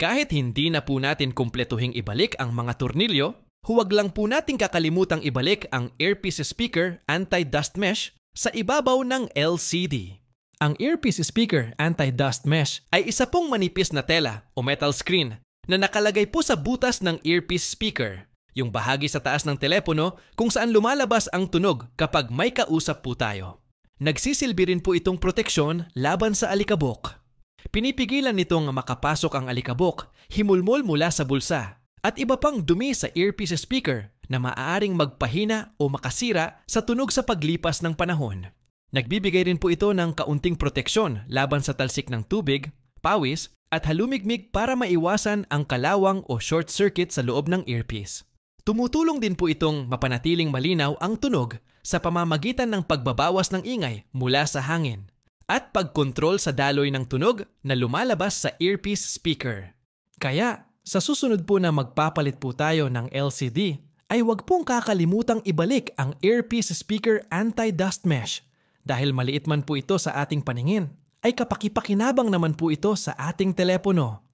Kahit hindi na po natin kumpletuhing ibalik ang mga tornilyo, huwag lang po nating kakalimutang ibalik ang earpiece speaker anti-dust mesh sa ibabaw ng LCD. Ang earpiece speaker anti-dust mesh ay isa pong manipis na tela o metal screen na nakalagay po sa butas ng earpiece speaker, yung bahagi sa taas ng telepono kung saan lumalabas ang tunog kapag may kausap po tayo. Nagsisilbi rin po itong proteksyon laban sa alikabok. Pinipigilan nitong makapasok ang alikabok, himulmol mula sa bulsa, at iba pang dumi sa earpiece speaker na maaaring magpahina o makasira sa tunog sa paglipas ng panahon. Nagbibigay rin po ito ng kaunting proteksyon laban sa talsik ng tubig, pawis, at halumigmig para maiwasan ang kalawang o short circuit sa loob ng earpiece. Tumutulong din po itong mapanatiling malinaw ang tunog sa pamamagitan ng pagbabawas ng ingay mula sa hangin at pagkontrol sa daloy ng tunog na lumalabas sa earpiece speaker. Kaya, sa susunod po na magpapalit po tayo ng LCD, ay huwag pong kakalimutang ibalik ang earpiece speaker anti-dust mesh. Dahil maliit man po ito sa ating paningin, ay kapakipakinabang naman po ito sa ating telepono.